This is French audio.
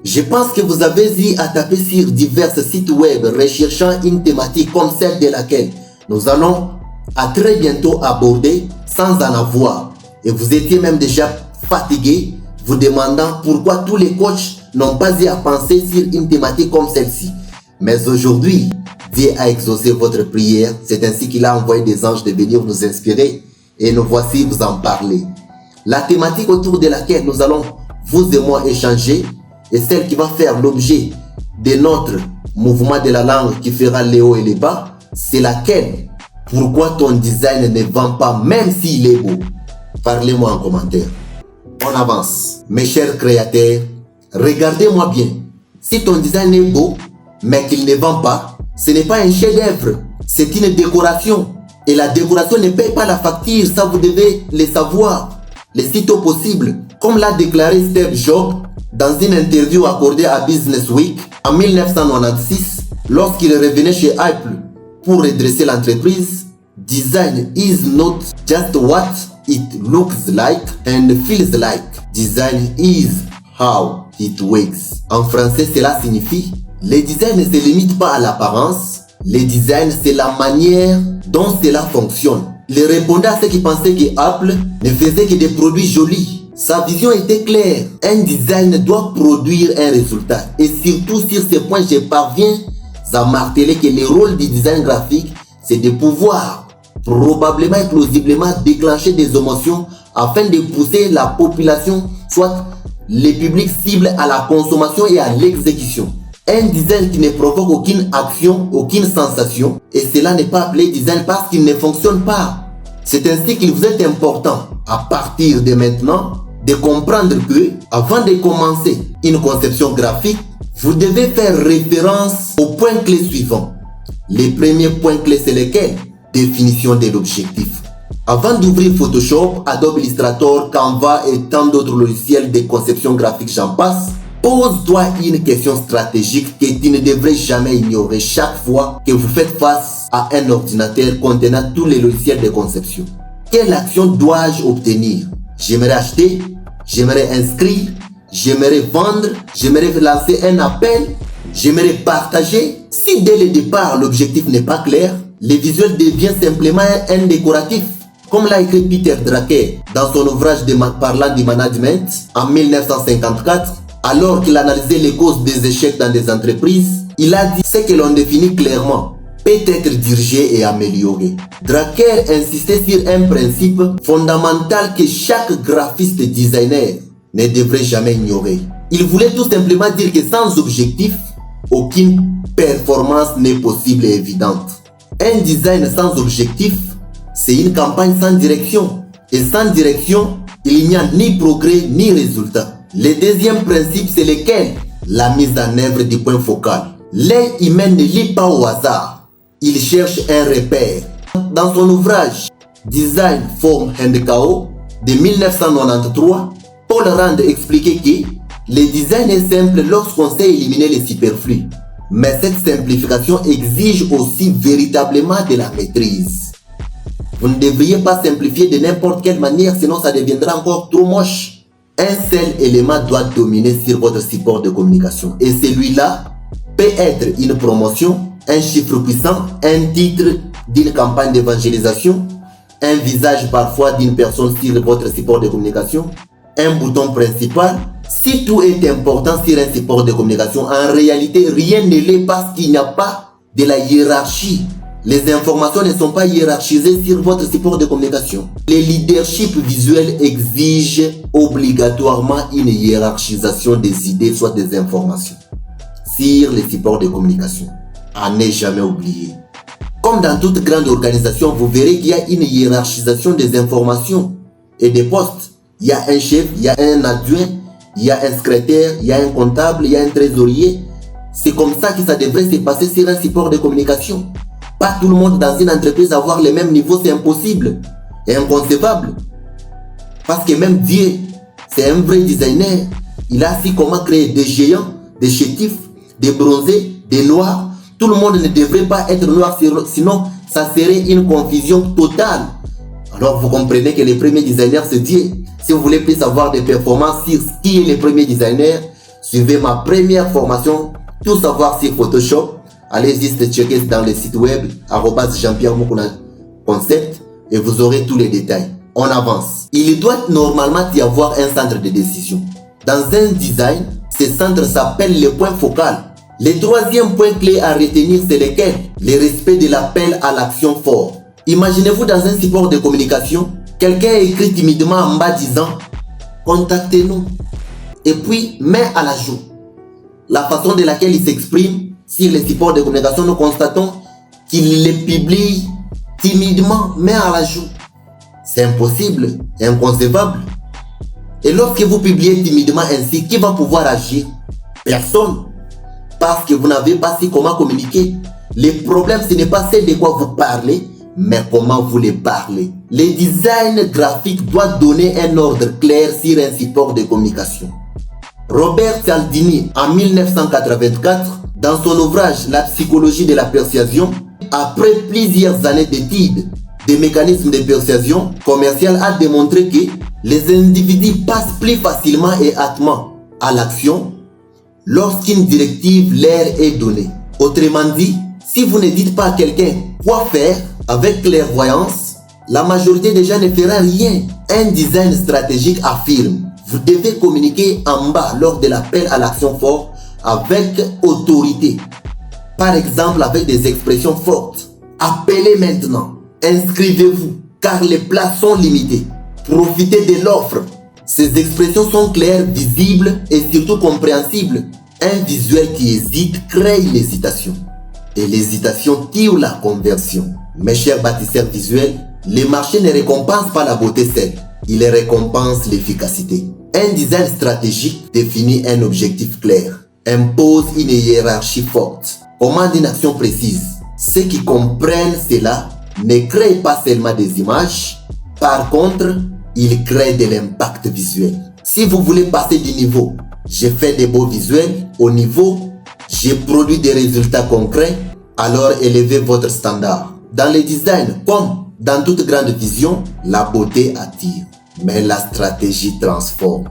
Je pense que vous avez eu à taper sur divers sites web recherchant une thématique comme celle de laquelle nous allons à très bientôt aborder sans en avoir. Et vous étiez même déjà fatigué, vous demandant pourquoi tous les coachs n'ont pas eu à penser sur une thématique comme celle-ci. Mais aujourd'hui, Dieu a exaucé votre prière. C'est ainsi qu'il a envoyé des anges de venir nous inspirer. Et nous voici vous en parler. La thématique autour de laquelle nous allons, vous et moi, échanger, est celle qui va faire l'objet de notre mouvement de la langue qui fera les hauts et les bas. C'est laquelle? Pourquoi ton design ne vend pas même s'il est beau? Parlez-moi en commentaire. On avance. Mes chers créateurs, regardez-moi bien. Si ton design est beau, mais qu'il ne vend pas, ce n'est pas un chef-d'œuvre, c'est une décoration. Et la décoration ne paye pas la facture, ça vous devez le savoir. Le sitôt possible, comme l'a déclaré Steve Jobs dans une interview accordée à Business Week en 1996, lorsqu'il revenait chez Apple pour redresser l'entreprise. Design is not just what it looks like and feels like. Design is how it works. En français, cela signifie: le design ne se limite pas à l'apparence. Le design, c'est la manière dont cela fonctionne. Il répondait à ceux qui pensaient que Apple ne faisait que des produits jolis. Sa vision était claire. Un design doit produire un résultat. Et surtout sur ce point, je parviens à marteler que le rôle du design graphique, c'est de pouvoir probablement et plausiblement déclencher des émotions afin de pousser la population, soit les publics cibles, à la consommation et à l'exécution. Un design qui ne provoque aucune action, aucune sensation, et cela n'est pas appelé design parce qu'il ne fonctionne pas. C'est ainsi qu'il vous est important, à partir de maintenant, de comprendre que, avant de commencer une conception graphique, vous devez faire référence aux points clés suivants. Les premiers points clés, c'est lesquels? Définition de l'objectif. Avant d'ouvrir Photoshop, Adobe Illustrator, Canva et tant d'autres logiciels de conception graphique, j'en passe, pose-toi une question stratégique que tu ne devrais jamais ignorer chaque fois que vous faites face à un ordinateur contenant tous les logiciels de conception. Quelle action dois-je obtenir? J'aimerais acheter, j'aimerais inscrire, j'aimerais vendre, j'aimerais lancer un appel, j'aimerais partager. Si dès le départ l'objectif n'est pas clair, le visuel devient simplement un décoratif. Comme l'a écrit Peter Drucker dans son ouvrage parlant du management en 1954, alors qu'il analysait les causes des échecs dans des entreprises, il a dit: ce que l'on définit clairement peut être dirigé et amélioré. Drucker insistait sur un principe fondamental que chaque graphiste et designer ne devrait jamais ignorer. Il voulait tout simplement dire que sans objectif, aucune performance n'est possible et évidente. Un design sans objectif, c'est une campagne sans direction. Et sans direction, il n'y a ni progrès ni résultat. Le deuxième principe, c'est lequel? La mise en œuvre du point focal. L'être humain ne lit pas au hasard. Il cherche un repère. Dans son ouvrage Design, Form and Chaos de 1993, Paul Rand expliquait que le design est simple lorsqu'on sait éliminer les superflus. Mais cette simplification exige aussi véritablement de la maîtrise. Vous ne devriez pas simplifier de n'importe quelle manière, sinon ça deviendra encore trop moche. Un seul élément doit dominer sur votre support de communication. Et celui-là peut être une promotion, un chiffre puissant, un titre d'une campagne d'évangélisation, un visage parfois d'une personne sur votre support de communication, un bouton principal. Si tout est important sur un support de communication, en réalité, rien ne l'est parce qu'il n'y a pas de la hiérarchie. Les informations ne sont pas hiérarchisées sur votre support de communication. Le leadership visuel exige obligatoirement une hiérarchisation des idées, soit des informations, sur les supports de communication. À ne jamais oublier. Comme dans toute grande organisation, vous verrez qu'il y a une hiérarchisation des informations et des postes. Il y a un chef, il y a un adjoint, il y a un secrétaire, il y a un comptable, il y a un trésorier. C'est comme ça que ça devrait se passer sur un support de communication. Pas tout le monde dans une entreprise avoir le même niveau, c'est impossible et inconcevable. Parce que même Dieu, c'est un vrai designer. Il a su comment créer des géants, des chétifs, des bronzés, des noirs. Tout le monde ne devrait pas être noir, sinon ça serait une confusion totale. Alors vous comprenez que le premier designer c'est Dieu. Si vous voulez plus savoir des performances sur qui est le premier designer, Suivez ma première formation, tout savoir sur Photoshop. Allez juste checker dans le site web @jean-pierre-mukuna-concept et vous aurez tous les détails. On avance. Il doit normalement y avoir un centre de décision. Dans un design, ce centre s'appelle le point focal. Le troisième point clé à retenir, c'est lequel? Le respect de l'appel à l'action fort. Imaginez-vous dans un support de communication, quelqu'un écrit timidement en bas disant « Contactez-nous » et puis met à la joue. La façon de laquelle il s'exprime sur les supports de communication, nous constatons qu'il les publie timidement, mais à la joue. C'est impossible, inconcevable. Et lorsque vous publiez timidement ainsi, qui va pouvoir agir? Personne. Parce que vous n'avez pas su comment communiquer. Le problème, ce n'est pas ce de quoi vous parlez, mais comment vous les parlez. Le design graphique doit donner un ordre clair sur un support de communication. Robert Cialdini, en 1984, dans son ouvrage La psychologie de la persuasion, après plusieurs années d'études des mécanismes de persuasion commerciale, a démontré que les individus passent plus facilement et hâtement à l'action lorsqu'une directive leur est donnée. Autrement dit, si vous ne dites pas à quelqu'un quoi faire avec clairvoyance, la majorité des gens ne fera rien. Un design stratégique affirme: vous devez communiquer en bas lors de l'appel à l'action fort avec autorité. Par exemple, avec des expressions fortes. Appelez maintenant. Inscrivez-vous, car les places sont limitées. Profitez de l'offre. Ces expressions sont claires, visibles et surtout compréhensibles. Un visuel qui hésite crée l'hésitation. Et l'hésitation tire la conversion. Mes chers bâtisseurs visuels, le marché ne récompense pas la beauté seule. Il récompense l'efficacité. Un design stratégique définit un objectif clair, impose une hiérarchie forte, commande une action précise. Ceux qui comprennent cela ne créent pas seulement des images, par contre, ils créent de l'impact visuel. Si vous voulez passer du niveau « je fais des beaux visuels » au niveau « je produis des résultats concrets », alors élevez votre standard. Dans le design, comme dans toute grande vision, la beauté attire, mais la stratégie transforme.